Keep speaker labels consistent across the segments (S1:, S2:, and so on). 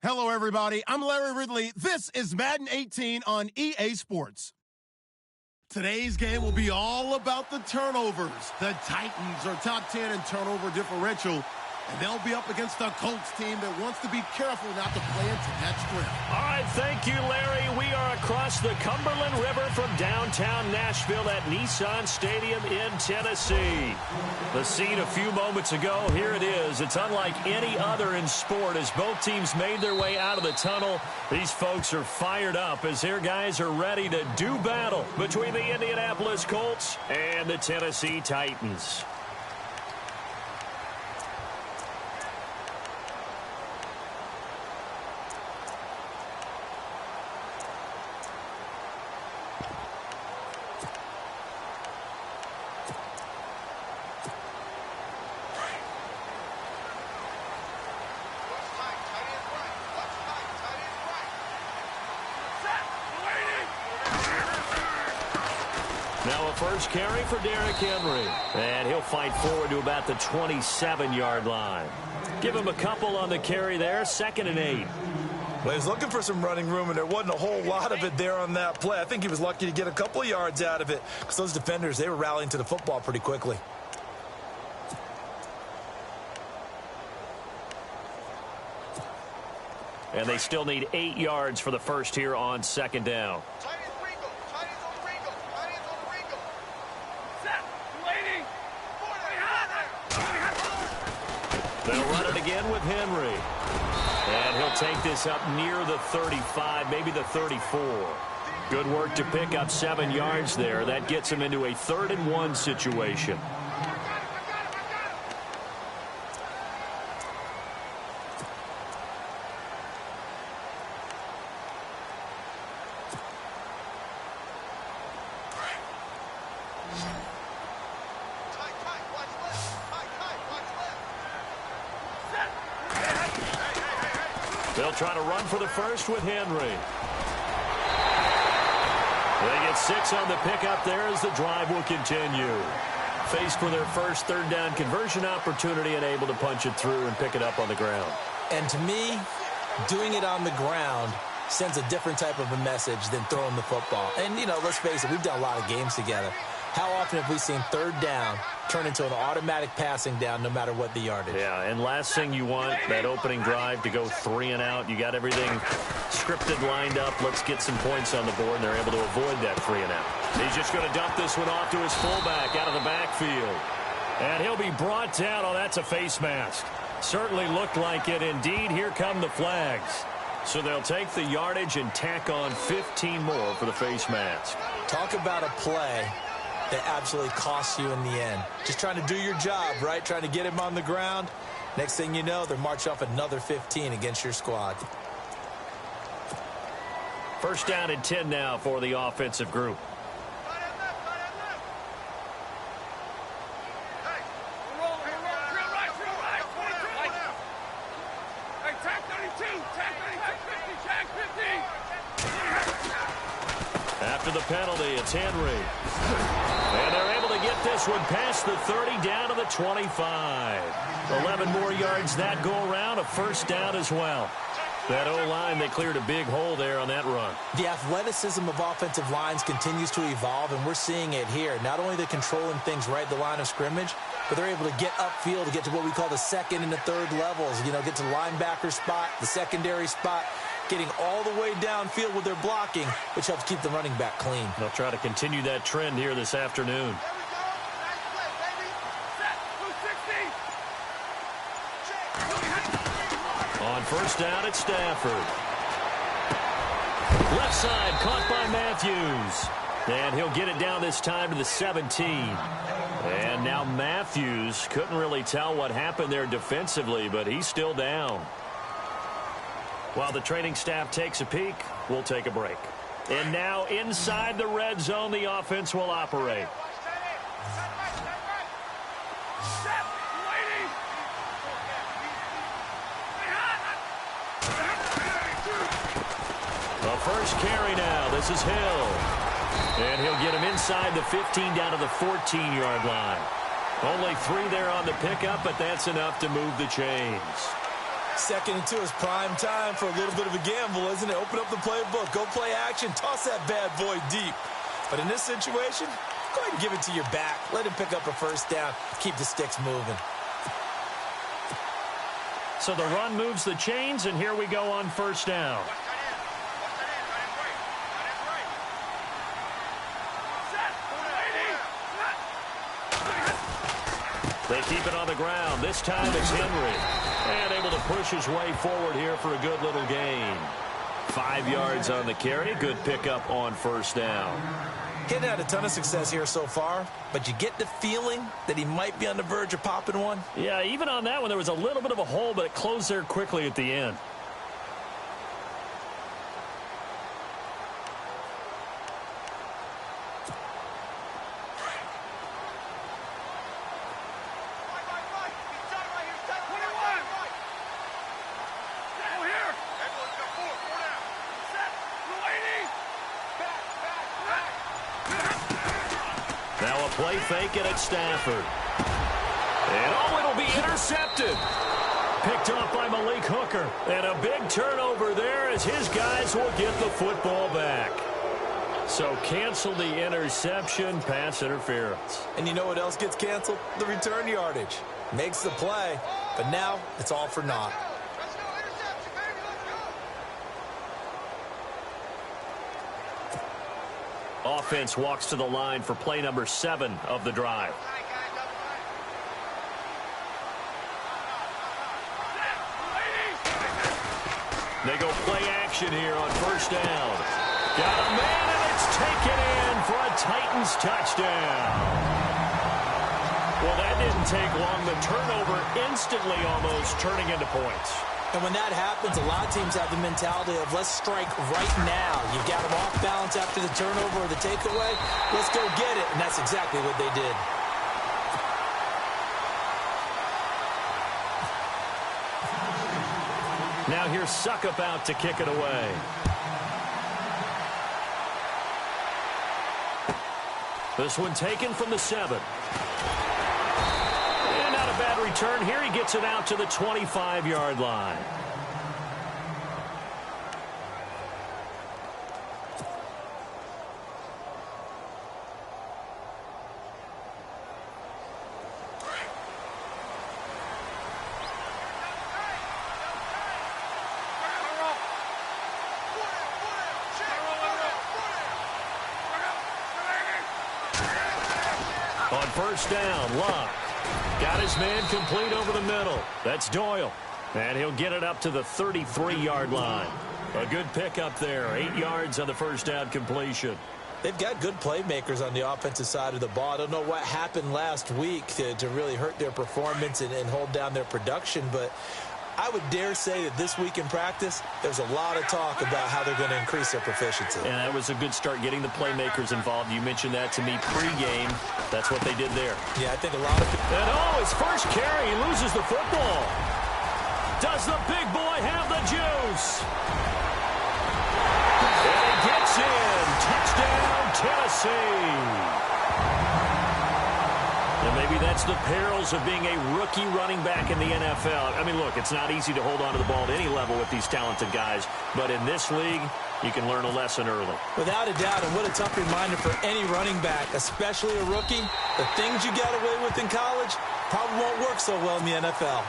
S1: Hello, everybody. I'm Larry Ridley. This is Madden 18 on EA Sports. Today's game will be all about the turnovers. The Titans are top 10 in turnover differential, and they'll be up against a Colts team that wants to be careful not to play into that script.
S2: All right, thank you, Larry. We are across the Cumberland River from downtown Nashville at Nissan Stadium in Tennessee. The scene a few moments ago, here it is. It's unlike any other in sport as both teams made their way out of the tunnel. These folks are fired up as their guys are ready to do battle between the Indianapolis Colts and the Tennessee Titans. Now a first carry for Derrick Henry. And he'll fight forward to about the 27-yard line. Give him a couple on the carry there, 2nd and 8.
S3: Well, he was looking for some running room, and there wasn't a whole lot of it there on that play. I think he was lucky to get a couple of yards out of it because those defenders, they were rallying to the football pretty quickly.
S2: And they still need 8 yards for the first here on 2nd down. They'll run it again with Henry. And he'll take this up near the 35, maybe the 34. Good work to pick up 7 yards there. That gets him into a 3rd and 1 situation. They'll try to run for the first with Henry. They get 6 on the pickup there as the drive will continue. Faced with their first 3rd down conversion opportunity and able to punch it through and pick it up on the ground.
S4: And to me, doing it on the ground sends a different type of a message than throwing the football. And, you know, let's face it, we've done a lot of games together. How often have we seen 3rd down turn into an automatic passing down no matter what the yardage?
S2: Yeah, and last thing you want, that opening drive to go 3 and out. You got everything scripted, lined up. Let's get some points on the board, and they're able to avoid that 3 and out. He's just going to dump this one off to his fullback out of the backfield. And he'll be brought down. Oh, that's a face mask. Certainly looked like it. Indeed, here come the flags. So they'll take the yardage and tack on 15 more for the face mask.
S4: Talk about a play that absolutely costs you in the end. Just trying to do your job, right? Trying to get him on the ground. Next thing you know, they're marching off another 15 against your squad.
S2: First down and 10 now for the offensive group. After the penalty, it's Henry. And they're able to get this one past the 30 down to the 25. 11 more yards that go around, a first down as well. That O-line, they cleared a big hole there on that run.
S4: The athleticism of offensive lines continues to evolve, and we're seeing it here. Not only they're controlling things right at the line of scrimmage, but they're able to get upfield to get to what we call the 2nd and the 3rd levels. You know, get to the linebacker spot, the secondary spot, getting all the way downfield with their blocking, which helps keep the running back clean.
S2: They'll try to continue that trend here this afternoon. On first down, it's Stafford. Left side, caught by Matthews. And he'll get it down this time to the 17. And now Matthews couldn't really tell what happened there defensively, but he's still down. While the training staff takes a peek, we'll take a break. And now inside the red zone, the offense will operate. The first carry now. This is Hill. And he'll get him inside the 15 down to the 14-yard line. Only 3 there on the pickup, but that's enough to move the chains.
S3: 2nd and 2 is prime time for a little bit of a gamble, isn't it? Open up the playbook, go play action, toss that bad boy deep. But in this situation, go ahead and give it to your back. Let him pick up a first down. Keep the sticks moving.
S2: So the run moves the chains, and here we go on first down. They keep it on the ground. This time it's Henry. And able to push his way forward here for a good little gain. 5 yards on the carry. Good pickup on first down.
S3: Getting had a ton of success here so far, but you get the feeling that he might be on the verge of popping one.
S2: Yeah, even on that one, there was a little bit of a hole, but it closed there quickly at the end. Now a play fake it at Stafford. And oh, it'll be intercepted. Picked off by Malik Hooker. And a big turnover there as his guys will get the football back. So cancel the interception, pass interference.
S3: And you know what else gets canceled? The return yardage. Makes the play, but now it's all for naught.
S2: Offense walks to the line for play number 7 of the drive. They go play action here on first down. Got a man, and it's taken in for a Titans touchdown. Well, that didn't take long. The turnover instantly almost turning into points.
S4: And when that happens, a lot of teams have the mentality of let's strike right now. You've got them off balance after the turnover or the takeaway. Let's go get it. And that's exactly what they did.
S2: Now here's Suckup out to kick it away. This one taken from the 7. And not a bad return here. He gets it out to the 25-yard line. On first down, Luck got his man complete over the middle. That's Doyle. And he'll get it up to the 33-yard line. A good pickup there. 8 yards on the first down completion.
S4: They've got good playmakers on the offensive side of the ball. I don't know what happened last week to really hurt their performance and hold down their production, but I would dare say that this week in practice, there's a lot of talk about how they're going to increase their proficiency.
S2: And that was a good start, getting the playmakers involved. You mentioned that to me pregame. That's what they did there.
S4: Yeah, I think a lot of people.
S2: And oh, his first carry, he loses the football. Does the big boy have the juice? And he gets in. Touchdown, Tennessee. And maybe that's the perils of being a rookie running back in the NFL. I mean, look, it's not easy to hold on to the ball at any level with these talented guys. But in this league, you can learn a lesson early.
S4: Without a doubt, and what a tough reminder for any running back, especially a rookie. The things you got away with in college probably won't work so well in the NFL.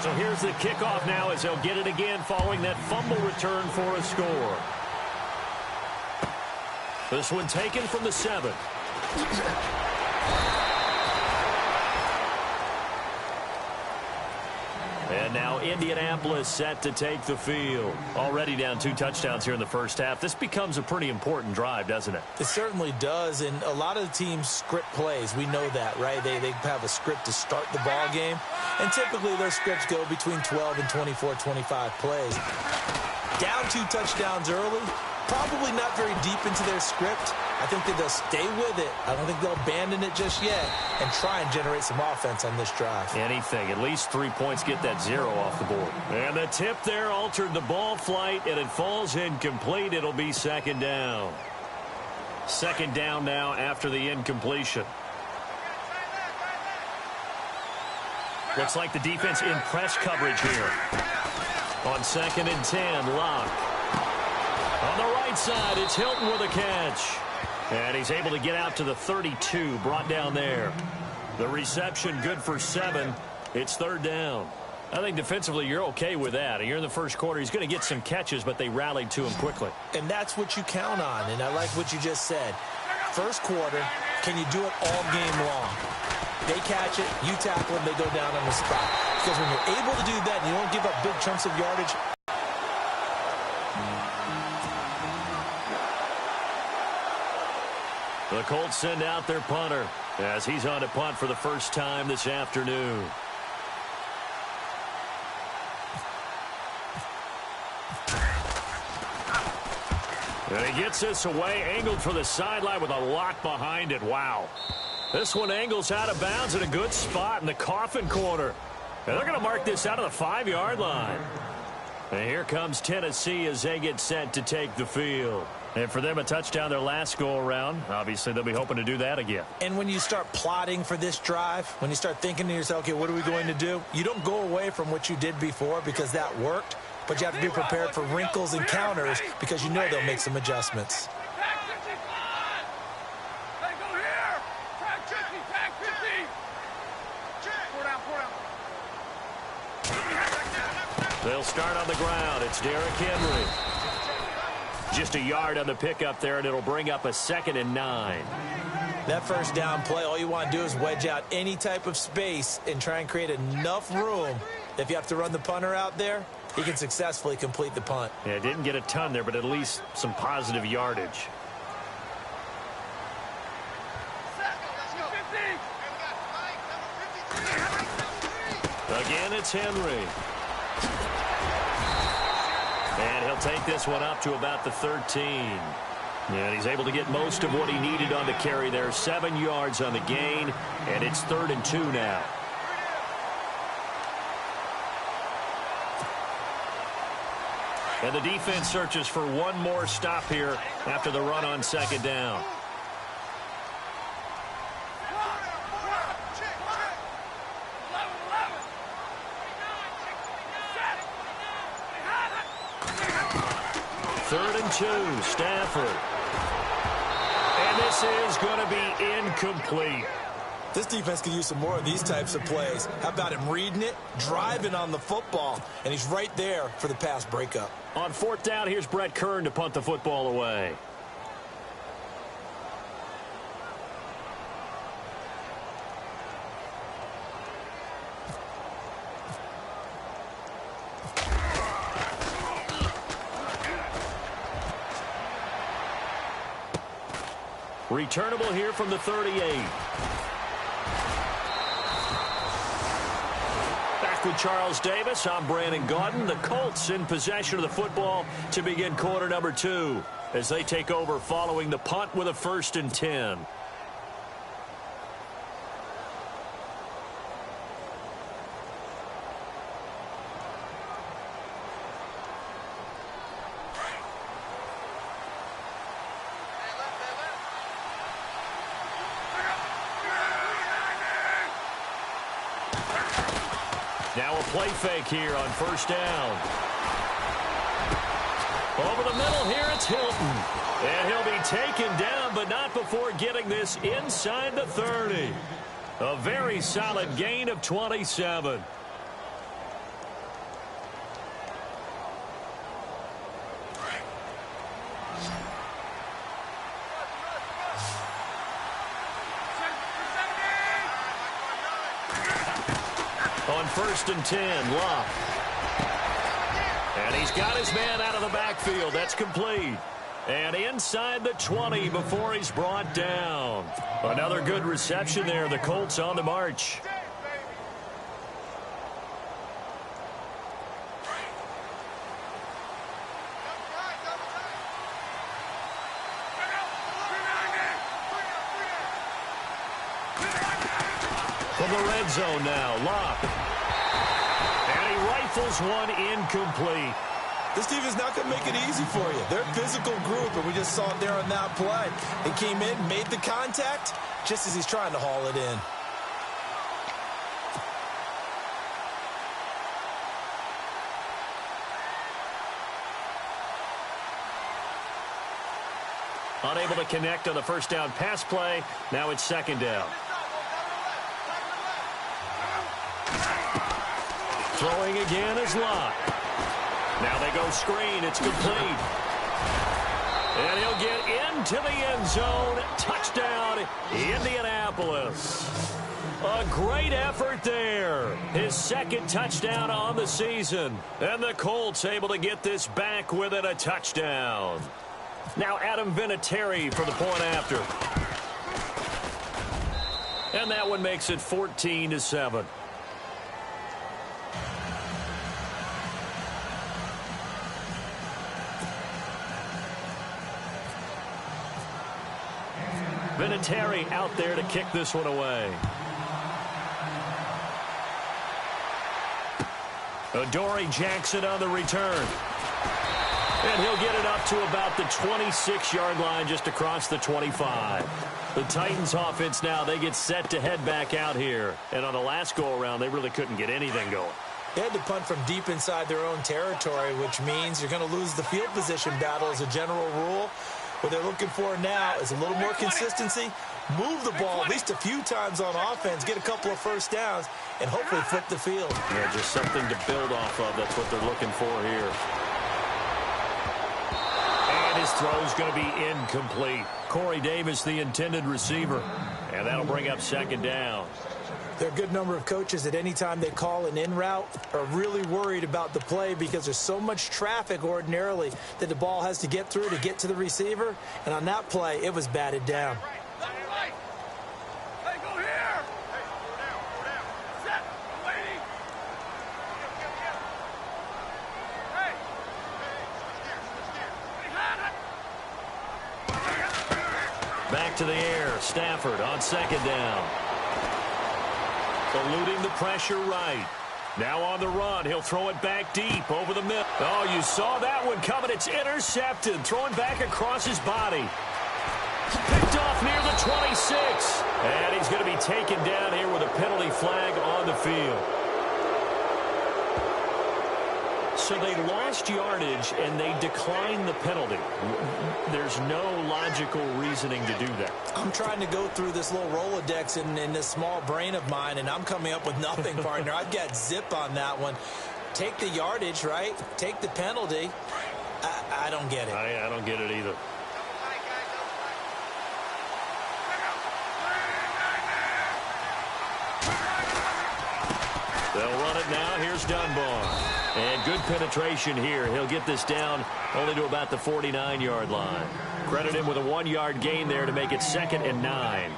S2: So here's the kickoff now as they'll get it again following that fumble return for a score. This one taken from the 7. And now Indianapolis set to take the field. Already down 2 touchdowns here in the first half. This becomes a pretty important drive, doesn't it?
S4: It certainly does, and a lot of the teams script plays. We know that, right? They have a script to start the ball game, and typically their scripts go between 12 and 24, 25 plays. Down 2 touchdowns early, probably not very deep into their script. I think that they'll stay with it. I don't think they'll abandon it just yet and try and generate some offense on this drive.
S2: Anything. At least 3 points, get that 0 off the board. And the tip there altered the ball flight, and it falls incomplete. It'll be 2nd down. 2nd down now after the incompletion. Looks like the defense in press coverage here. On 2nd and 10, Locke. On the right side, it's Hilton with a catch. And he's able to get out to the 32, brought down there. The reception good for 7. It's 3rd down. I think defensively you're okay with that. You're in the first quarter. He's going to get some catches, but they rallied to him quickly.
S4: And that's what you count on, and I like what you just said. First quarter, can you do it all game long? They catch it, you tackle them, they go down on the spot. Because when you're able to do that and you don't give up big chunks of yardage,
S2: the Colts send out their punter as he's on to punt for the first time this afternoon. And he gets this away, angled for the sideline with a lot behind it. Wow. This one angles out of bounds in a good spot in the coffin corner. And they're going to mark this out of the 5-yard line. And here comes Tennessee as they get set to take the field. And for them, a touchdown their last go-around. Obviously, they'll be hoping to do that again.
S4: And when you start plotting for this drive, when you start thinking to yourself, okay, what are we going to do? You don't go away from what you did before because that worked. But you have to be prepared for wrinkles and counters because you know they'll make some adjustments.
S2: They'll start on the ground. It's Derrick Henry. Just a yard on the pickup there, and it'll bring up a 2nd and 9.
S4: That first down play, all you want to do is wedge out any type of space and try and create enough room. If you have to run the punter out there, he can successfully complete the punt.
S2: Yeah, didn't get a ton there, but at least some positive yardage. Again, it's Henry. And he'll take this one up to about the 13. And he's able to get most of what he needed on the carry there. 7 yards on the gain, and it's 3rd and 2 now. And the defense searches for one more stop here after the run on 2nd down. Third and 2, Stafford. And this is going to be incomplete.
S3: This defense could use some more of these types of plays. How about him reading it, driving on the football, and he's right there for the pass breakup.
S2: On 4th down, here's Brett Kern to punt the football away. Returnable here from the 38. Back with Charles Davis, I'm Brandon Gaudin. The Colts in possession of the football to begin quarter number 2 as they take over following the punt with a 1st and 10. Now a play fake here on 1st down. Over the middle here, it's Hilton. And he'll be taken down, but not before getting this inside the 30. A very solid gain of 27. On 1st and 10, Locke. And he's got his man out of the backfield. That's complete. And inside the 20 before he's brought down. Another good reception there. The Colts on the march. From the red zone now, Locke. And he rifles one incomplete.
S3: This team is not going to make it easy for you. They're a physical group, and we just saw it there on that play. He came in, made the contact, just as he's trying to haul it in.
S2: Unable to connect on the first down pass play. Now it's second down. Throwing again is Lott. Now they go screen. It's complete. And he'll get into the end zone. Touchdown, Indianapolis. A great effort there. His second touchdown on the season. And the Colts able to get this back within a touchdown. Now Adam Vinatieri for the point after. And that one makes it 14-7. Vinatieri out there to kick this one away. Adoree Jackson on the return. And he'll get it up to about the 26-yard line, just across the 25. The Titans offense now, they get set to head back out here. And on the last go-around, they really couldn't get anything going.
S4: They had to punt from deep inside their own territory, which means you're going to lose the field position battle as a general rule. What they're looking for now is a little more consistency, move the ball at least a few times on offense, get a couple of first downs, and hopefully flip the field.
S2: Yeah, just something to build off of. That's what they're looking for here. And his throw's going to be incomplete. Corey Davis, the intended receiver. And that'll bring up second down.
S4: There are a good number of coaches that any time they call an in route are really worried about the play because there's so much traffic ordinarily that the ball has to get through to get to the receiver. And on that play, it was batted down.
S2: Back to the air. Stafford on second down. Eluding the pressure right. Now on the run. He'll throw it back deep over the middle. Oh, you saw that one coming. It's intercepted. Throwing back across his body. Picked off near the 26. And he's going to be taken down here with a penalty flag on the field. So they lost yardage, and they declined the penalty. There's no logical reasoning to do that.
S4: I'm trying to go through this little Rolodex in this small brain of mine, and I'm coming up with nothing, partner. I've got zip on that one. Take the yardage, right? Take the penalty. I don't get it.
S2: I don't get it either. They'll run it now. Here's Dunbar. And good penetration here. He'll get this down only to about the 49-yard line. Credit him with a 1-yard gain there to make it 2nd and 9.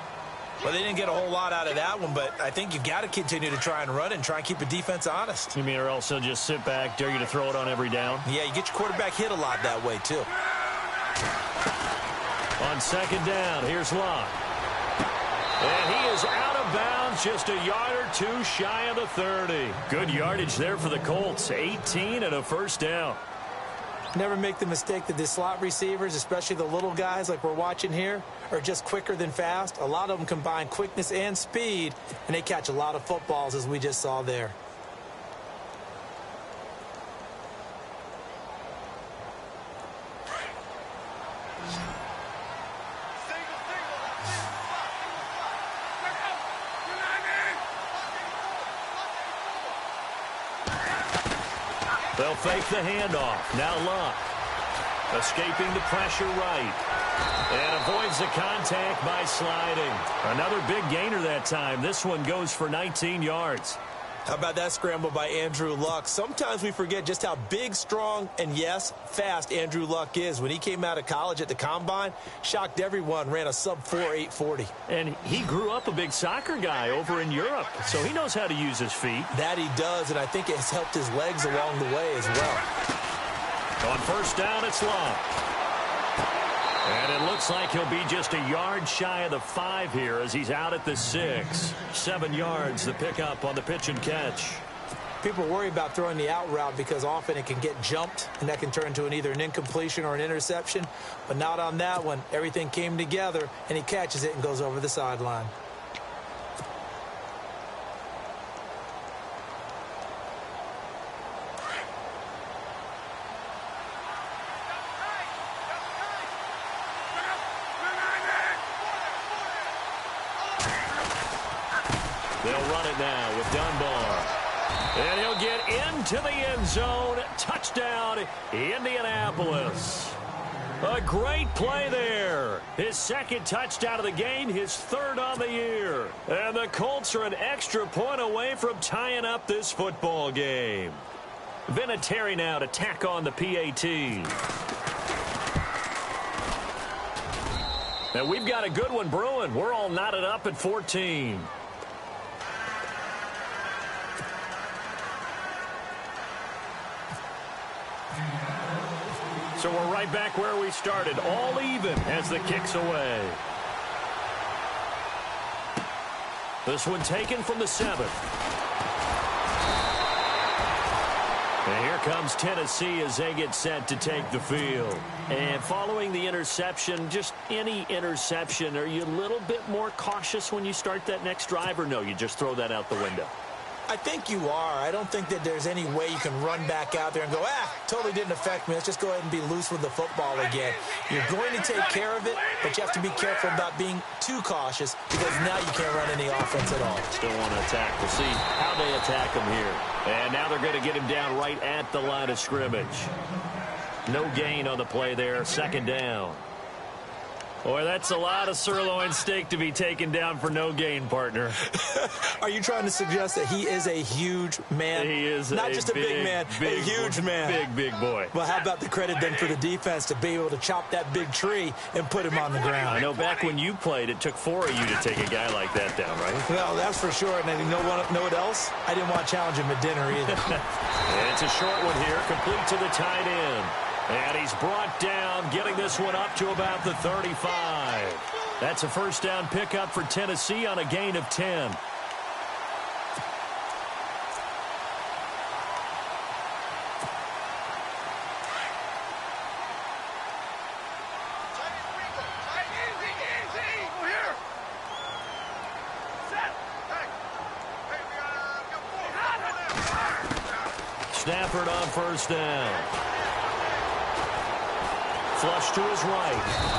S4: Well, they didn't get a whole lot out of that one, but I think you've got to continue to try and run and try and keep the defense honest.
S2: You mean, or else they'll just sit back, dare you to throw it on every down?
S4: Yeah, you get your quarterback hit a lot that way, too.
S2: On second down, here's Lott. And he is out of bounds, just a yard or two shy of the 30. Good yardage there for the Colts. 18 and a first down.
S4: Never make the mistake that the slot receivers, especially the little guys like we're watching here, are just quicker than fast. A lot of them combine quickness and speed, and they catch a lot of footballs, as we just saw there.
S2: They'll fake the handoff. Now Lott. Escaping the pressure right. And avoids the contact by sliding. Another big gainer that time. This one goes for 19 yards.
S4: How about that scramble by Andrew Luck? Sometimes we forget just how big, strong, and, yes, fast Andrew Luck is. When he came out of college at the Combine, shocked everyone, ran a sub-4 840.
S2: And he grew up a big soccer guy over in Europe, so he knows how to use his feet.
S4: That he does, and I think it has helped his legs along the way as well.
S2: On first down, it's Lott. And it looks like he'll be just a yard shy of the 5 here as he's out at the 6. 7 yards, the pickup on the pitch and catch.
S4: People worry about throwing the out route because often it can get jumped, and that can turn into either an incompletion or an interception. But not on that one. Everything came together, and he catches it and goes over the sideline.
S2: They'll run it now with Dunbar. And he'll get into the end zone. Touchdown, Indianapolis. A great play there. His second touchdown of the game, his third on the year. And the Colts are an extra point away from tying up this football game. Vinatieri now to tack on the PAT. And we've got a good one brewing. We're all knotted up at 14. So we're right back where we started, all even as the kick's away. This one taken from the 7. And here comes Tennessee as they get set to take the field. And following the interception, just any interception, are you a little bit more cautious when you start that next drive, or no, you just throw that out the window?
S4: I think you are. I don't think that there's any way you can run back out there and go, totally didn't affect me. Let's just go ahead and be loose with the football again. You're going to take care of it, but you have to be careful about being too cautious because now you can't run any offense at all.
S2: Still want to attack. We'll see how they attack him here. And now they're going to get him down right at the line of scrimmage. No gain on the play there. Second down. Boy, that's a lot of sirloin steak to be taken down for no gain, partner.
S4: Are you trying to suggest that he is a huge man?
S2: He is
S4: not just a big man, a huge man.
S2: Big boy.
S4: Well, how about the credit then for the defense to be able to chop that big tree and put him on the ground?
S2: I know back when you played, it took 4 of you to take a guy like that down, right?
S4: Well, that's for sure. And you know what else? I didn't want to challenge him at dinner either.
S2: And it's a short one here, complete to the tight end. And he's brought down, getting this one up to about the 35. That's a first down pickup for Tennessee on a gain of 10. Stafford on first down. Flush to his right.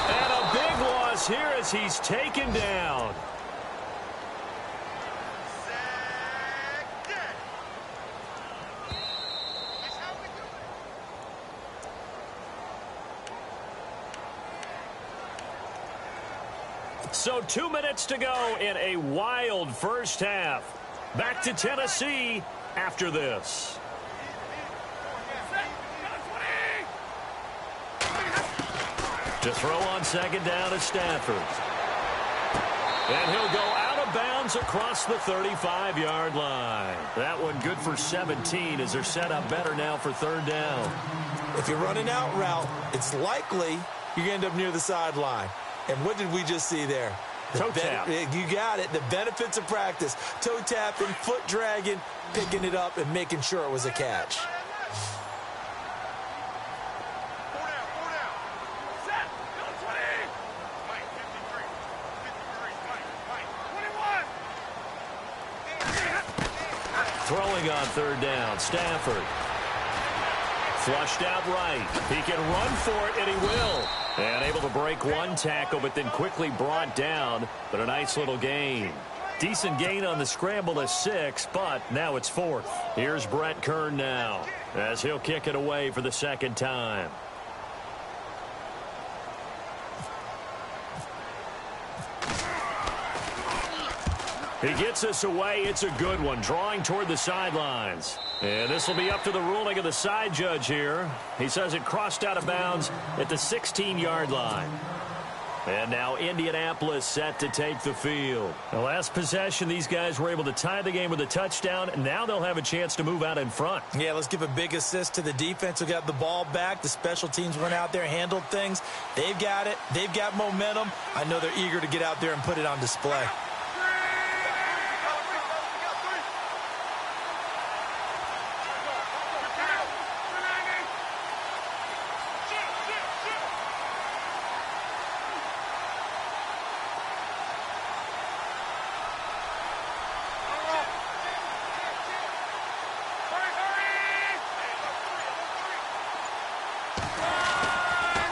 S2: And a big loss here as he's taken down. So 2 minutes to go in a wild first half. Back to Tennessee after this. To throw on second down is Stafford. And he'll go out of bounds across the 35-yard line. That one good for 17 as they're set up better now for third down.
S4: If you're running out route, it's likely you're going to end up near the sideline. And what did we just see there?
S2: Toe tap.
S4: You got it. The benefits of practice. Toe tapping, foot dragging, picking it up, and making sure it was a catch.
S2: Throwing on third down, Stafford. Flushed out right. He can run for it, and he will. And able to break one tackle, but then quickly brought down. But a nice little gain. Decent gain on the scramble is 6, but now it's 4th. Here's Brett Kern now, as he'll kick it away for the second time. He gets us away. It's a good one, drawing toward the sidelines. And this will be up to the ruling of the side judge here. He says it crossed out of bounds at the 16-yard line. And now Indianapolis set to take the field. The last possession, these guys were able to tie the game with a touchdown. Now they'll have a chance to move out in front.
S4: Yeah, let's give a big assist to the defense who got the ball back. The special teams went out there, handled things. They've got it. They've got momentum. I know they're eager to get out there and put it on display.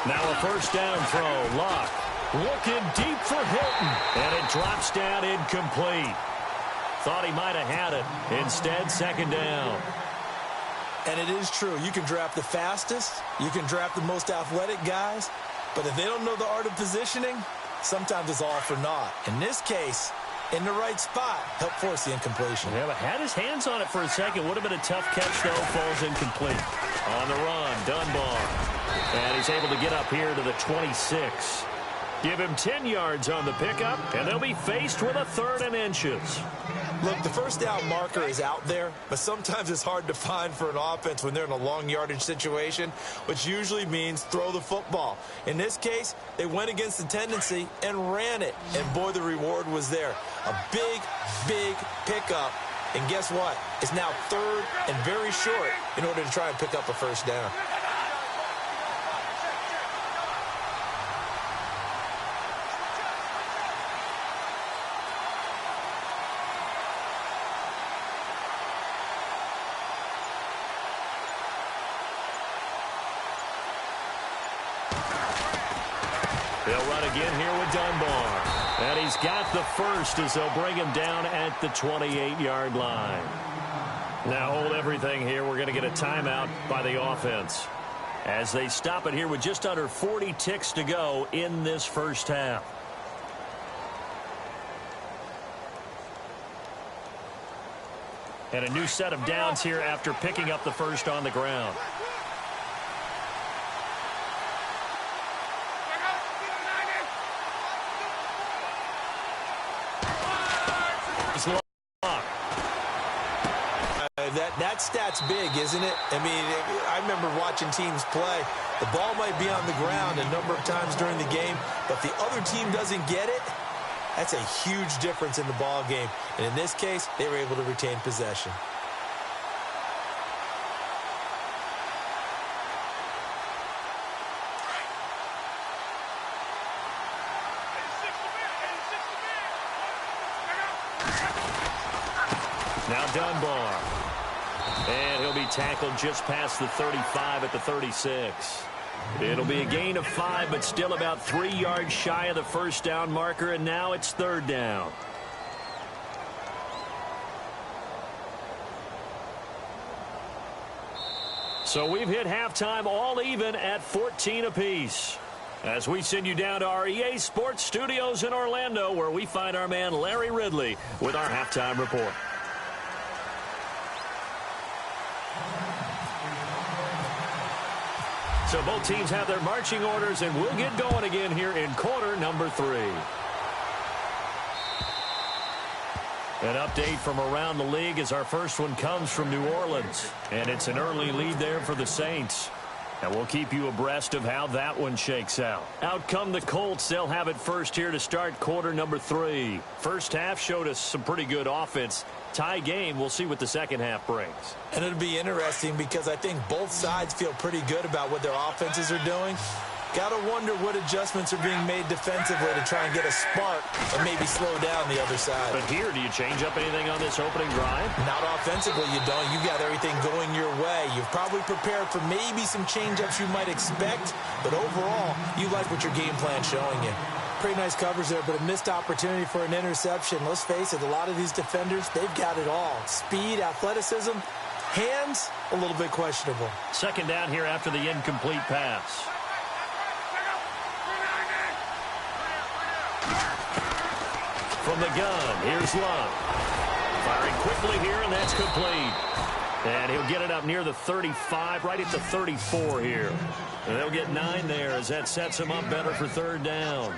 S2: Now a first down throw. Luck looking deep for Hilton. And it drops down incomplete. Thought he might have had it. Instead, second down.
S3: And it is true. You can draft the fastest. You can draft the most athletic guys. But if they don't know the art of positioning, sometimes it's all for naught. In this case, in the right spot, help force the incompletion.
S2: Yeah, but had his hands on it for a second. Would have been a tough catch, though. Falls incomplete. On the run, Dunbar. And he's able to get up here to the 26. Give him 10 yards on the pickup, and they'll be faced with a 3rd and inches.
S3: Look, the first down marker is out there, but sometimes it's hard to find for an offense when they're in a long yardage situation, which usually means throw the football. In this case, they went against the tendency and ran it, and boy, the reward was there. A big, big pickup, and guess what? It's now 3rd and very short in order to try and pick up a first down.
S2: They'll run again here with Dunbar. And he's got the first as they'll bring him down at the 28-yard line. Now hold everything here. We're going to get a timeout by the offense as they stop it here with just under 40 ticks to go in this first half. And a new set of downs here after picking up the first on the ground.
S3: That stat's big, isn't it? I mean, I remember watching teams play. The ball might be on the ground a number of times during the game, but the other team doesn't get it. That's a huge difference in the ball game. And in this case, they were able to retain possession.
S2: Now Dunbar. And he'll be tackled just past the 35 at the 36. It'll be a gain of 5, but still about 3 yards shy of the first down marker, and now it's 3rd down. So we've hit halftime all even at 14 apiece. As we send you down to our EA Sports Studios in Orlando, where we find our man Larry Ridley with our halftime report. So both teams have their marching orders, and we'll get going again here in quarter number 3. An update from around the league as our first one comes from New Orleans. And it's an early lead there for the Saints. And we'll keep you abreast of how that one shakes out. Out come the Colts. They'll have it first here to start quarter number 3. First half showed us some pretty good offense. Tie game. We'll see what the second half brings.
S3: And it'll be interesting because I think both sides feel pretty good about what their offenses are doing. Got to wonder what adjustments are being made defensively to try and get a spark and maybe slow down the other side.
S2: But here, do you change up anything on this opening drive?
S3: Not offensively, you don't. You've got everything going your way. You've probably prepared for maybe some change-ups you might expect, but overall, you like what your game plan's showing you. Pretty nice coverage there, but a missed opportunity for an interception. Let's face it, a lot of these defenders, they've got it all. Speed, athleticism, hands, a little bit questionable.
S2: Second down here after the incomplete pass. From the gun, here's Love. Firing quickly here, and that's complete. And he'll get it up near the 35, right at the 34 here. And they'll get 9 there as that sets him up better for 3rd down.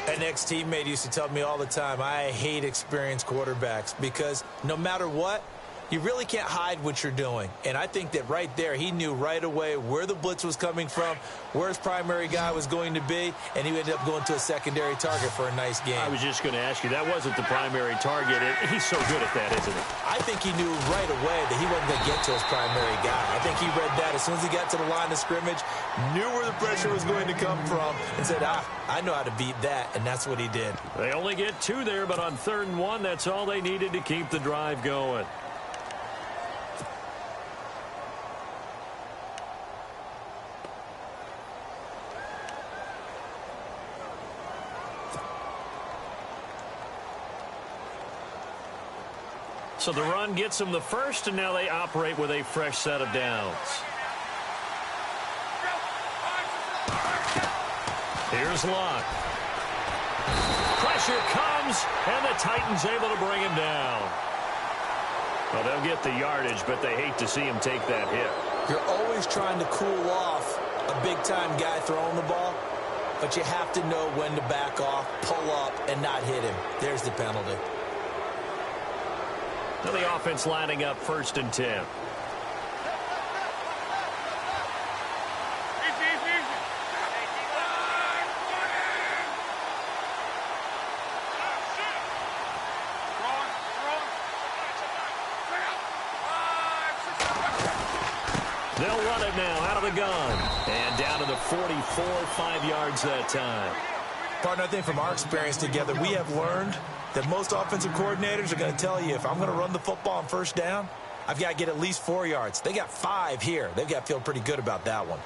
S3: An ex-teammate used to tell me all the time, I hate experienced quarterbacks because no matter what, you really can't hide what you're doing. And I think that right there, he knew right away where the blitz was coming from, where his primary guy was going to be, and he ended up going to a secondary target for a nice game.
S2: I was just going to ask you, that wasn't the primary target. He's so good at that, isn't he?
S3: I think he knew right away that he wasn't going to get to his primary guy. I think he read that as soon as he got to the line of scrimmage, knew where the pressure was going to come from, and said, I know how to beat that, and that's what he did.
S2: They only get 2 there, but on 3rd and 1, that's all they needed to keep the drive going. So the run gets them the first, and now they operate with a fresh set of downs. Here's Luck. Pressure comes, and the Titans able to bring him down. Well, they'll get the yardage, but they hate to see him take that hit.
S4: You're always trying to cool off a big-time guy throwing the ball, but you have to know when to back off, pull up, and not hit him. There's the penalty.
S2: Now the offense lining up 1st and 10. They'll run it now out of the gun. And down to the 44, 5 yards that time.
S3: Partner, I think from our experience together, we have learned that most offensive coordinators are going to tell you, if I'm going to run the football on 1st down, I've got to get at least 4 yards. They got 5 here. They've got to feel pretty good about that one.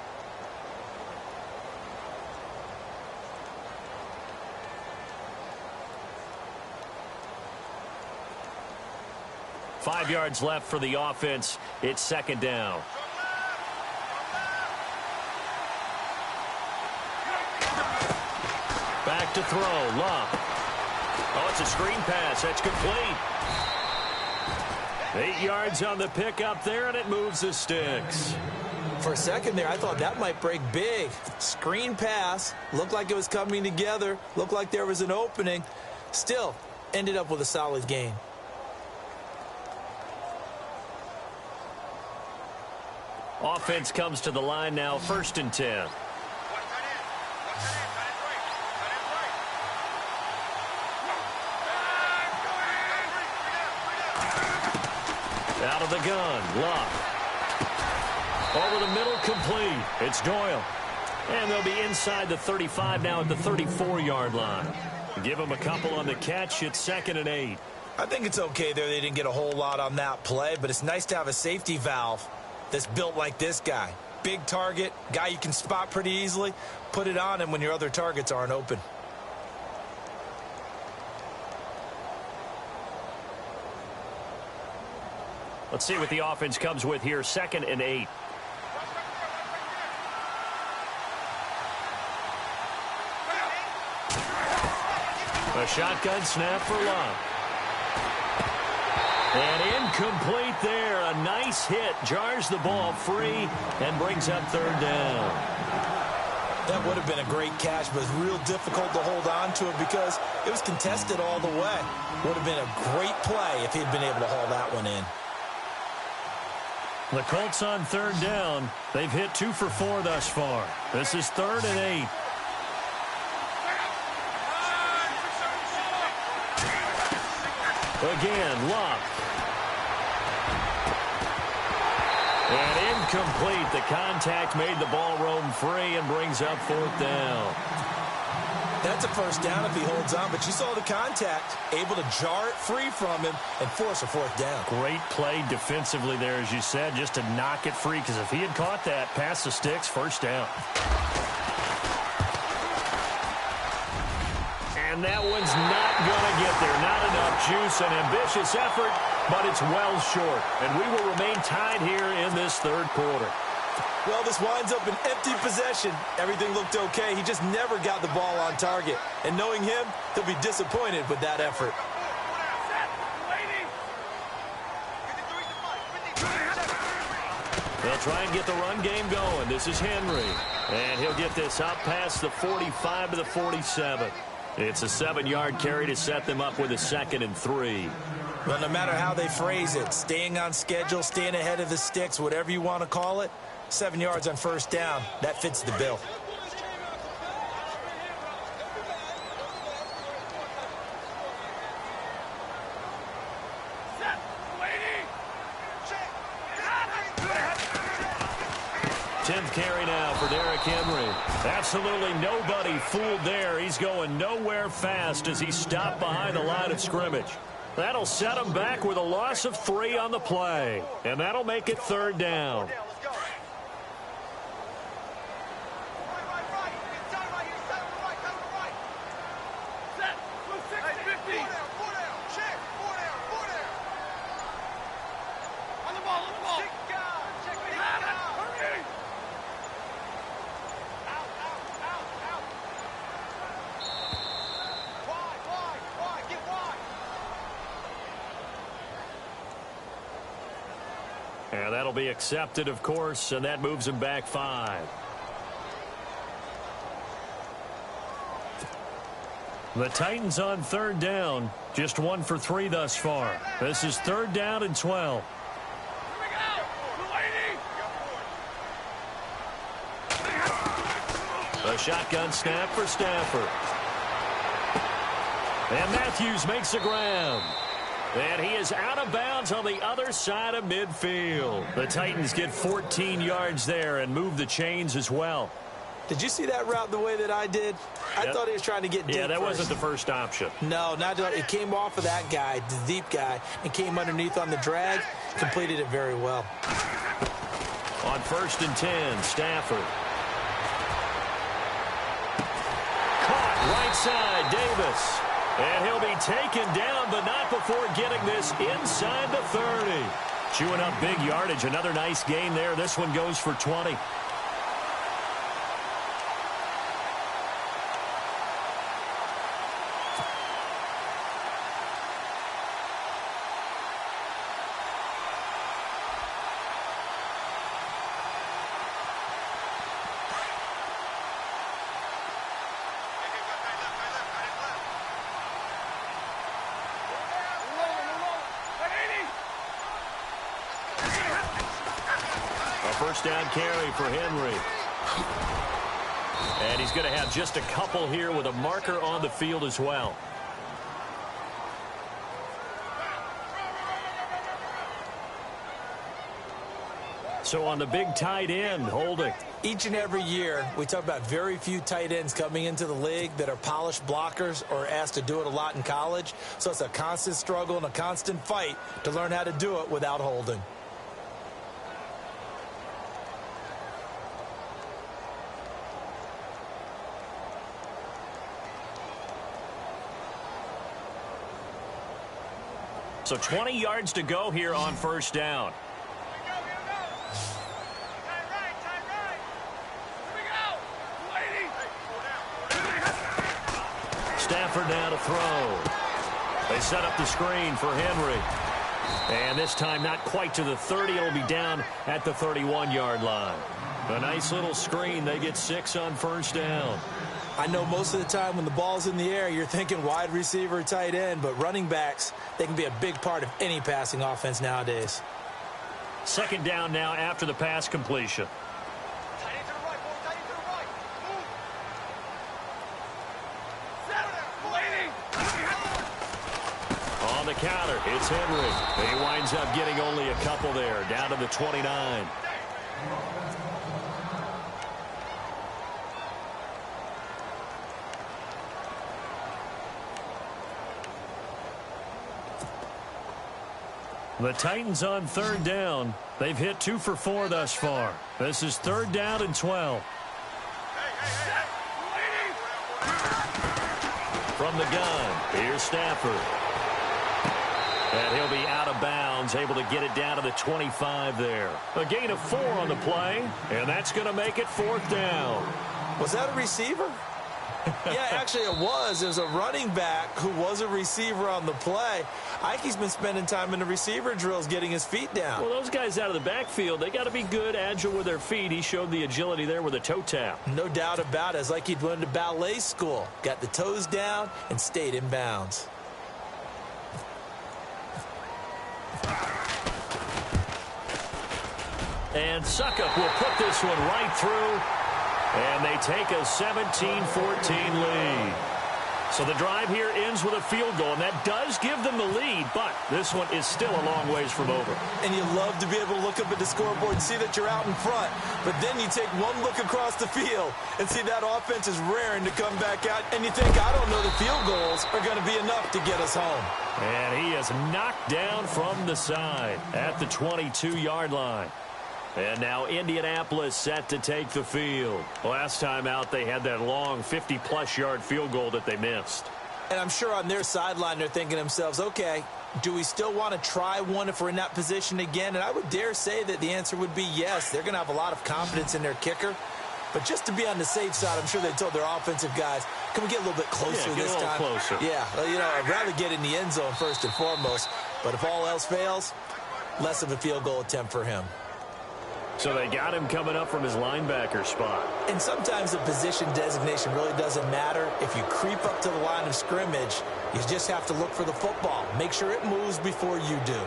S2: Five yards left for the offense. It's 2nd down. Back to throw. Luck. Oh, it's a screen pass. That's complete. 8 yards on the pickup there, and it moves the sticks.
S4: For a second there, I thought that might break big. Screen pass. Looked like it was coming together. Looked like there was an opening. Still, ended up with a solid gain.
S2: Offense comes to the line now, 1st and 10. Out of the gun, Luck. Over the middle, complete. It's Doyle. And they'll be inside the 35 now at the 34-yard line. Give them a couple on the catch. It's 2nd and 8.
S3: I think it's okay there. They didn't get a whole lot on that play, but it's nice to have a safety valve that's built like this guy. Big target, guy you can spot pretty easily. Put it on him when your other targets aren't open.
S2: Let's see what the offense comes with here. 2nd and 8. A shotgun snap for Luck. And incomplete there. A nice hit. Jars the ball free and brings up 3rd down.
S3: That would have been a great catch, but it's real difficult to hold on to it because it was contested all the way. Would have been a great play if he'd been able to haul that one in.
S2: The Colts on 3rd down. They've hit 2 for 4 thus far. This is 3rd and 8. Again, Luck. And incomplete. The contact made the ball roam free and brings up 4th down.
S3: That's a 1st down if he holds on, but you saw the contact, able to jar it free from him and force a 4th down.
S2: Great play defensively there, as you said, just to knock it free, because if he had caught that, past the sticks, 1st down. And that one's not going to get there. Not enough juice. An ambitious effort, but it's well short. And we will remain tied here in this 3rd quarter.
S3: Well, this winds up an empty possession. Everything looked okay. He just never got the ball on target. And knowing him, he'll be disappointed with that effort.
S2: They'll try and get the run game going. This is Henry. And he'll get this up past the 45 to the 47. It's a 7-yard carry to set them up with a 2nd and 3.
S3: Well, no matter how they phrase it, staying on schedule, staying ahead of the sticks, whatever you want to call it, 7 yards on 1st down, that fits the bill.
S2: Tenth carry now for Derrick Henry. Absolutely nobody fooled there. He's going nowhere fast as he stopped behind the line of scrimmage. That'll set him back with a loss of 3 on the play. And that'll make it 3rd down. And that'll be accepted, of course, and that moves him back 5. The Titans on 3rd down, just 1 for 3 thus far. This is 3rd down and 12. A shotgun snap for Stafford. And Matthews makes the ground. And he is out of bounds on the other side of midfield. The Titans get 14 yards there and move the chains as well.
S4: Did you see that route the way that I did? I thought he was trying to get deep.
S2: Yeah, that
S4: first.
S2: wasn't the first option.
S4: No, not it came off of that guy, the deep guy, and came underneath on the drag. Completed it very well.
S2: On 1st and 10, Stafford. Caught right side, Davis. And he'll be taken down, but not before getting this inside the 30. Chewing up big yardage. Another nice gain there. This one goes for 20. First down carry for Henry. And he's going to have just a couple here with a marker on the field as well. So on the big tight end, holding.
S4: Each and every year, we talk about very few tight ends coming into the league that are polished blockers or asked to do it a lot in college. So it's a constant struggle and a constant fight to learn how to do it without holding.
S2: So 20 yards to go here on 1st down. Stafford now to throw. They set up the screen for Henry. And this time not quite to the 30. It'll be down at the 31-yard line. A nice little screen. They get 6 on 1st down.
S4: I know most of the time when the ball's in the air, you're thinking wide receiver, tight end, but running backs, they can be a big part of any passing offense nowadays.
S2: 2nd down now after the pass completion. On the counter, it's Henry. He winds up getting only a couple there, down to the 29. The Titans on 3rd down. They've hit 2 for 4 thus far. This is 3rd down and 12. From the gun, here's Stafford. And he'll be out of bounds, able to get it down to the 25 there. A gain of 4 on the play, and that's going to make it 4th down.
S4: Was that a receiver? Yeah, actually it was. It was a running back who was a receiver on the play. Ike's been spending time in the receiver drills getting his feet down.
S2: Well, those guys out of the backfield, they got to be good, agile with their feet. He showed the agility there with a toe tap.
S4: No doubt about it. It's like he'd went to ballet school. Got the toes down and stayed in bounds.
S2: And Suckup will put this one right through. And they take a 17-14 lead. So the drive here ends with a field goal, and that does give them the lead, but this one is still a long ways from over.
S4: And you love to be able to look up at the scoreboard and see that you're out in front, but then you take one look across the field and see that offense is raring to come back out, and you think, I don't know, the field goals are going to be enough to get us home.
S2: And he is knocked down from the side at the 22-yard line. And now Indianapolis set to take the field. Last time out, they had that long 50-plus yard field goal that they missed.
S4: And I'm sure on their sideline, they're thinking to themselves, okay, do we still want to try one if we're in that position again? And I would dare say that the answer would be yes. They're going to have a lot of confidence in their kicker. But just to be on the safe side, I'm sure they told their offensive guys, can we get a little bit closer this time?
S2: Closer.
S4: Yeah, well, you know, I'd rather get in the end zone first and foremost. But if all else fails, less of a field goal attempt for him.
S2: So they got him coming up from his linebacker spot.
S4: And sometimes the position designation really doesn't matter. If you creep up to the line of scrimmage, you just have to look for the football. Make sure it moves before you do.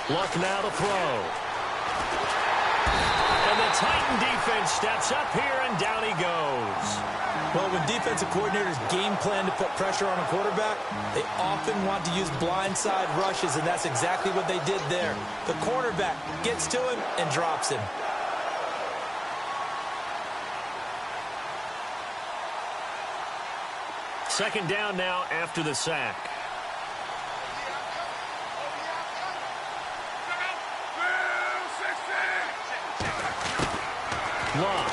S2: Luck now to throw. And the Titan defense steps up here, and down he goes.
S4: Well, when defensive coordinators game plan to put pressure on a quarterback, they often want to use blindside rushes, and that's exactly what they did there. The cornerback gets to him and drops him.
S2: Second down now after the sack. Love.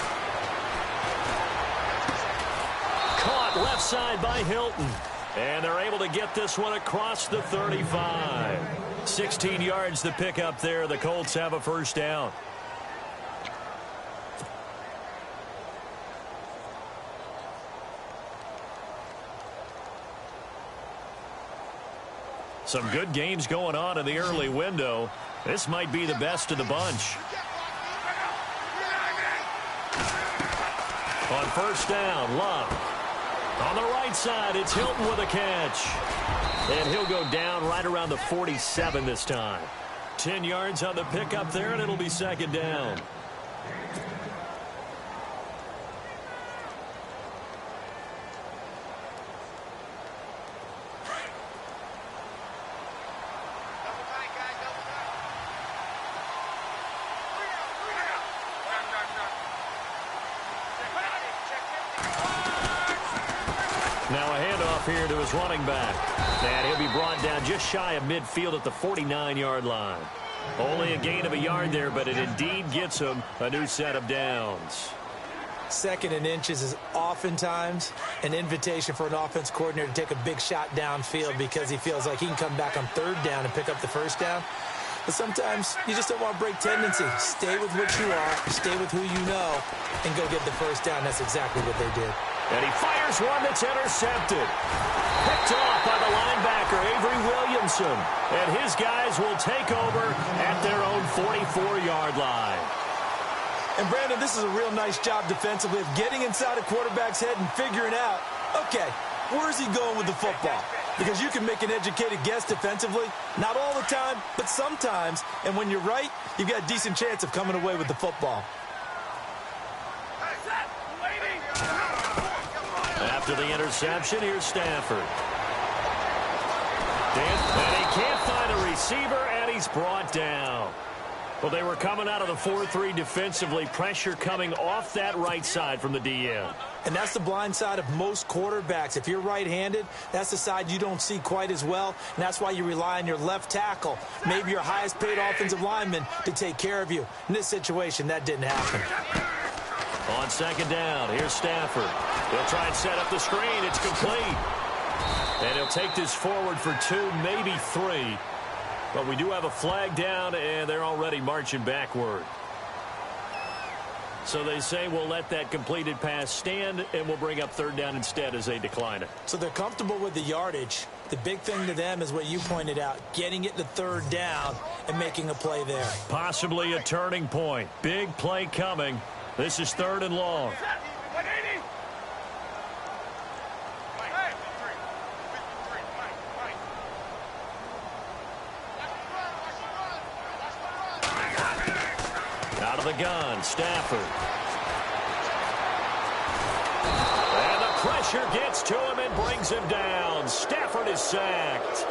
S2: Caught left side by Hilton. And they're able to get this one across the 35. 16 yards to pick up there. The Colts have a first down. Some good games going on in the early window. This might be the best of the bunch. On first down, Love. On the right side, it's Hilton with a catch. And he'll go down right around the 47 this time. 10 yards on the pickup there, and it'll be second down. Now a handoff here to his running back. And he'll be brought down just shy of midfield at the 49-yard line. Only a gain of a yard there, but it indeed gets him a new set of downs.
S4: Second and inches is oftentimes an invitation for an offense coordinator to take a big shot downfield because he feels like he can come back on third down and pick up the first down. But sometimes you just don't want to break tendency. Stay with what you are, stay with who you know, and go get the first down. That's exactly what they did.
S2: And he fires one that's intercepted. Picked off by the linebacker, Avery Williamson. And his guys will take over at their own 44-yard line.
S4: And, Brandon, this is a real nice job defensively of getting inside a quarterback's head and figuring out, okay, where's he going with the football? Because you can make an educated guess defensively. Not all the time, but sometimes. And when you're right, you've got a decent chance of coming away with the football.
S2: After the interception, here's Stafford. And he can't find a receiver, and he's brought down. Well, they were coming out of the 4-3 defensively. Pressure coming off that right side from the DN.
S4: And that's the blind side of most quarterbacks. If you're right-handed, that's the side you don't see quite as well. And that's why you rely on your left tackle, maybe your highest-paid offensive lineman, to take care of you. In this situation, that didn't happen.
S2: On second down, here's Stafford. He'll try and set up the screen. It's complete. And he'll take this forward for 2, maybe 3. But we do have a flag down, and they're already marching backward. So they say we'll let that completed pass stand, and we'll bring up third down instead as they decline it.
S4: So they're comfortable with the yardage. The big thing to them is what you pointed out, getting it to third down and making a play there.
S2: Possibly a turning point. Big play coming. This is third and long. Out of the gun, Stafford. And the pressure gets to him and brings him down. Stafford is sacked.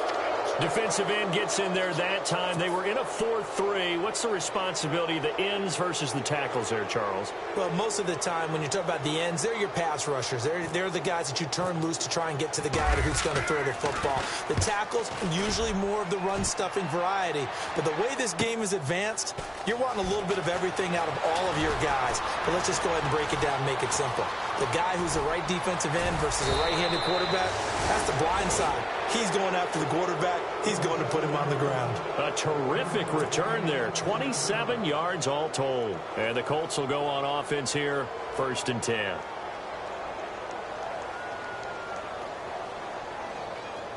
S2: Defensive end gets in there that time. They were in a 4-3. What's the responsibility of the ends versus the tackles there, Charles?
S4: Well, most of the time when you talk about the ends, they're your pass rushers. They're the guys that you turn loose to try and get to the guy who's going to throw the football. The tackles, usually more of the run-stuffing variety. But the way this game is advanced, you're wanting a little bit of everything out of all of your guys. But let's just go ahead and break it down and make it simple. The guy who's the right defensive end versus a right-handed quarterback, that's the blind side. He's going after the quarterback. He's going to put him on the ground.
S2: A terrific return there. 27 yards all told. And the Colts will go on offense here, 1st and 10.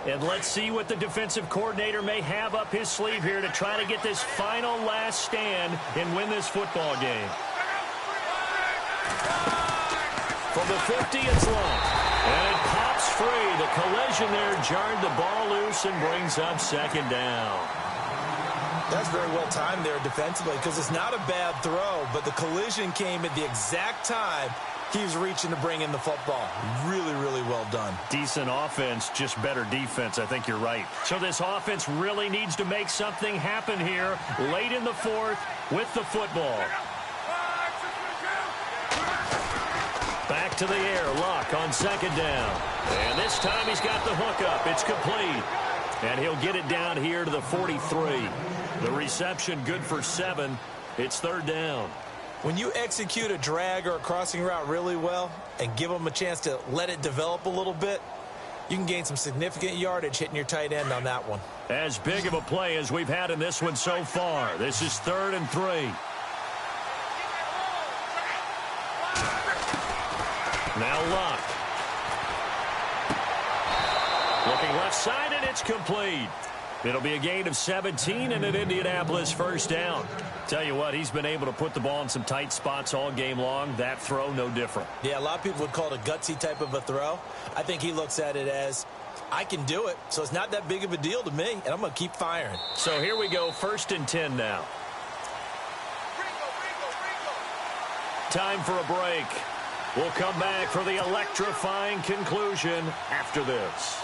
S2: And let's see what the defensive coordinator may have up his sleeve here to try to get this final last stand and win this football game. From the 50, it's long. And it pops free. The collision there jarred the ball loose and brings up 2nd down.
S4: That's very well timed there defensively because it's not a bad throw, but the collision came at the exact time he was reaching to bring in the football. Really, really well done.
S2: Decent offense, just better defense. I think you're right. So this offense really needs to make something happen here late in the 4th with the football. Back to the air. Luck on 2nd down. And this time he's got the hook up. It's complete. And he'll get it down here to the 43. The reception good for 7. It's 3rd down.
S4: When you execute a drag or a crossing route really well and give them a chance to let it develop a little bit, you can gain some significant yardage hitting your tight end on that one.
S2: As big of a play as we've had in this one so far. This is 3rd and 3. Now Luck. Looking left side, and it's complete. It'll be a gain of 17 and an Indianapolis 1st down. Tell you what, he's been able to put the ball in some tight spots all game long. That throw, no different.
S4: Yeah, a lot of people would call it a gutsy type of a throw. I think he looks at it as, I can do it, so it's not that big of a deal to me, and I'm going to keep firing.
S2: So here we go, 1st and 10 now. Time for a break. We'll come back for the electrifying conclusion after this.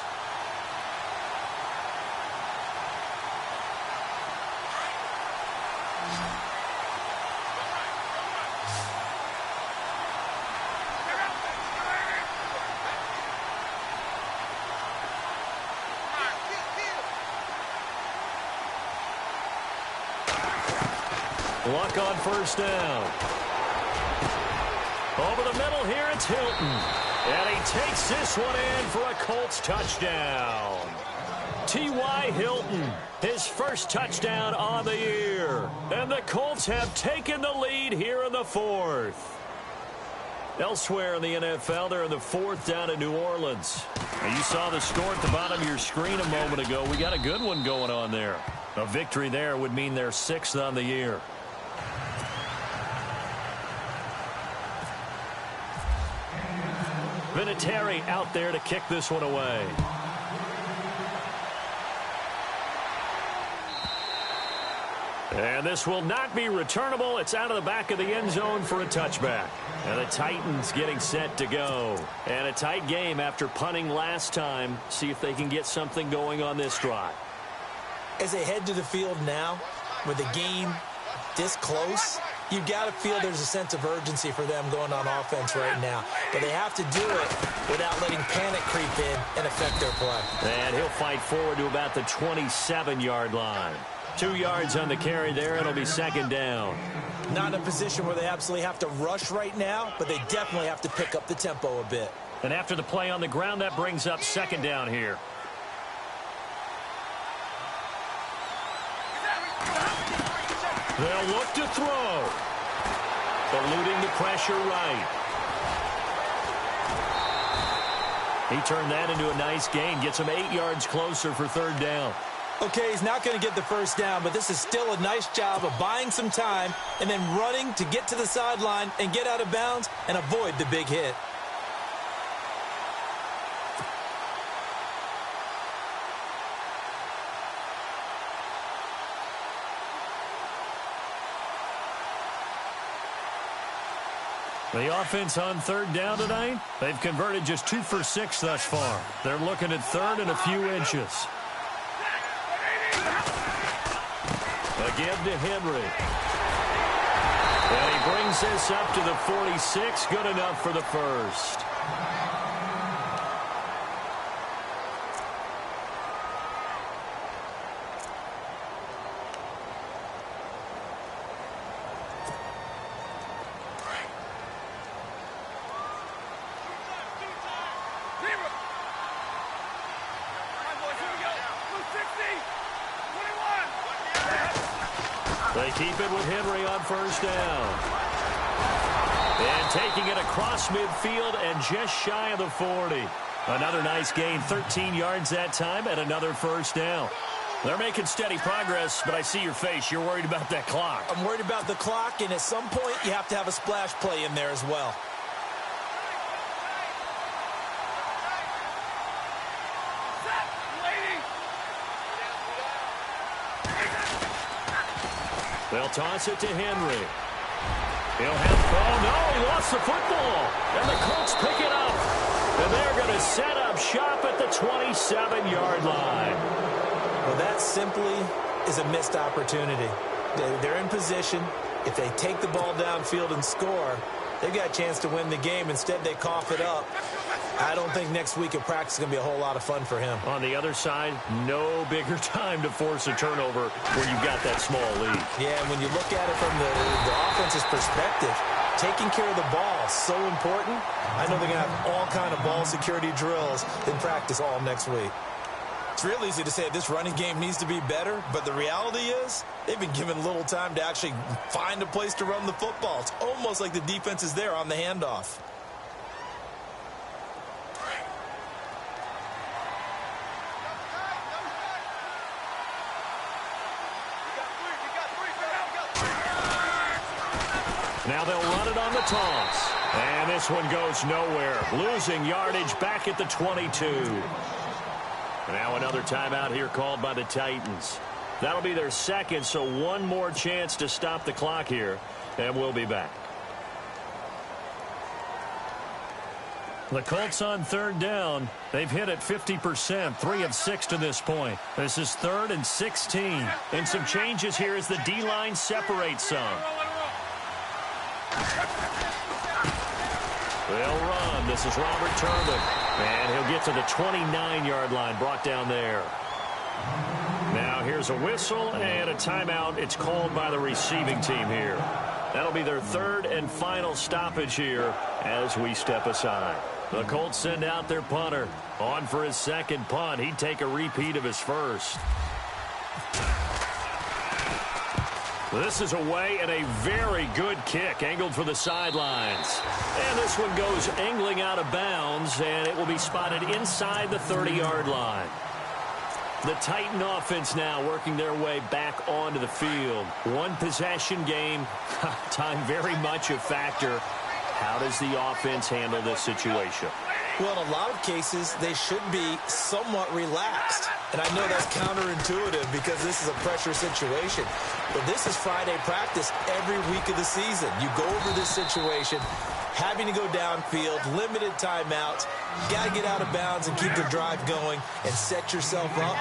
S2: Luck on 1st down. Over the middle here, it's Hilton. And he takes this one in for a Colts touchdown. T.Y. Hilton, his 1st touchdown on the year. And the Colts have taken the lead here in the 4th. Elsewhere in the NFL, they're in the 4th down in New Orleans. Now you saw the score at the bottom of your screen a moment ago. We got a good one going on there. A victory there would mean they're 6th on the year. Vinatieri out there to kick this one away. And this will not be returnable. It's out of the back of the end zone for a touchback. And the Titans getting set to go. And a tight game after punting last time. See if they can get something going on this drive.
S4: As they head to the field now, with the game this close, you got to feel there's a sense of urgency for them going on offense right now. But they have to do it without letting panic creep in and affect their play.
S2: And he'll fight forward to about the 27-yard line. 2 yards on the carry there. It'll be 2nd down.
S4: Not in a position where they absolutely have to rush right now, but they definitely have to pick up the tempo a bit.
S2: And after the play on the ground, that brings up 2nd down here. They'll look to throw. Eluding the pressure right. He turned that into a nice gain. Gets him 8 yards closer for 3rd down.
S4: Okay, he's not going to get the 1st down, but this is still a nice job of buying some time and then running to get to the sideline and get out of bounds and avoid the big hit.
S2: The offense on 3rd down tonight, they've converted just 2 for 6 thus far. They're looking at 3rd and a few inches. Again to Henry. And he brings this up to the 46. Good enough for the 1st. They keep it with Henry on first down. And taking it across midfield and just shy of the 40. Another nice gain, 13 yards that time, and another first down. They're making steady progress, but I see your face. You're worried about that clock.
S4: I'm worried about the clock, and at some point, you have to have a splash play in there as well.
S2: They'll toss it to Henry. He'll have, oh no, he lost the football. And the Colts pick it up. And they're going to set up shop at the 27-yard line.
S4: Well, that simply is a missed opportunity. They're in position. If they take the ball downfield and score, they've got a chance to win the game. Instead, they cough it up. I don't think next week at practice is going to be a whole lot of fun for him.
S2: On the other side, no bigger time to force a turnover when you've got that small lead.
S4: Yeah, and when you look at it from the offense's perspective, taking care of the ball is so important. I know they're going to have all kind of ball security drills in practice all next week. It's real easy to say this running game needs to be better, but the reality is they've been given little time to actually find a place to run the football. It's almost like the defense is there on the handoff.
S2: Now they'll run it on the toss. And this one goes nowhere. Losing yardage back at the 22. Now another timeout here called by the Titans. That'll be their second, so one more chance to stop the clock here. And we'll be back. The Colts on third down. They've hit it 50%, 3 of 6 to this point. This is 3rd and 16. And some changes here as the D-line separates some. They'll run. This is Robert Turbin. And he'll get to the 29-yard line, brought down there. Now here's a whistle and a timeout. It's called by the receiving team here. That'll be their 3rd and final stoppage here as we step aside. The Colts send out their punter. On for his second punt. He'd take a repeat of his first. This is away and a very good kick angled for the sidelines. And this one goes angling out of bounds, and it will be spotted inside the 30-yard line. The Titan offense now working their way back onto the field. One possession game, time very much a factor. How does the offense handle this situation?
S4: Well, in a lot of cases, they should be somewhat relaxed. And I know that's counterintuitive because this is a pressure situation. But this is Friday practice every week of the season. You go over this situation, having to go downfield, limited timeouts. You got to get out of bounds and keep the drive going and set yourself up.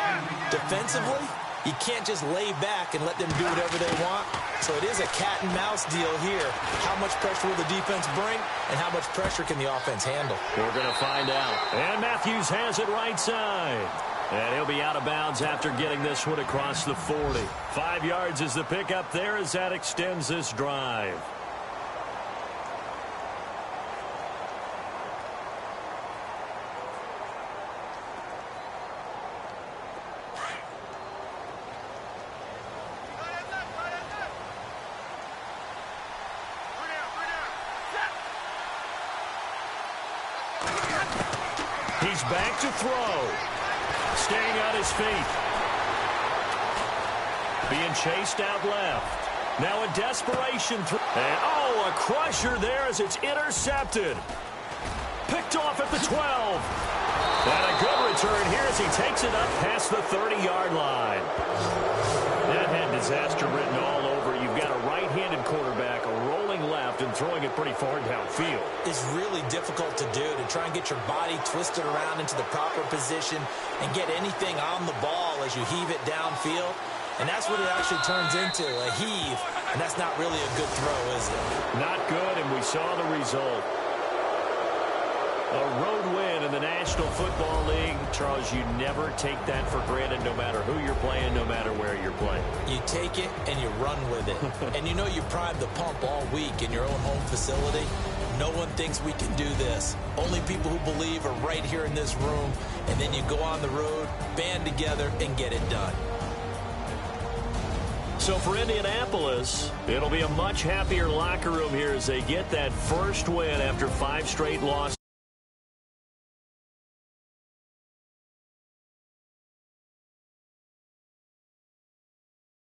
S4: Defensively, you can't just lay back and let them do whatever they want. So it is a cat and mouse deal here. How much pressure will the defense bring and how much pressure can the offense handle?
S2: We're going to find out. And Matthews has it right side. And he'll be out of bounds after getting this one across the 40. 5 yards is the pickup there as that extends this drive. He's back to throw. Staying on his feet. Being chased out left. Now a desperation throw. And a crusher there as it's intercepted. Picked off at the 12. And a good return here as he takes it up past the 30-yard line. That had disaster written all over. You've got a right-handed quarterback, a rolling left, and throwing it pretty far downfield.
S4: It's really difficult to do, to try and get your body twisted around into the proper position and get anything on the ball as you heave it downfield. And that's what it actually turns into, a heave. And that's not really a good throw, is it?
S2: Not good, and we saw the result. A road win in the National Football League. Charles, you never take that for granted, no matter who you're playing, no matter where you're playing.
S4: You take it and you run with it. And you know you primed the pump all week in your own home facility. No one thinks we can do this. Only people who believe are right here in this room. And then you go on the road, band together, and get it done.
S2: So for Indianapolis, it'll be a much happier locker room here as they get that first win after 5 straight losses.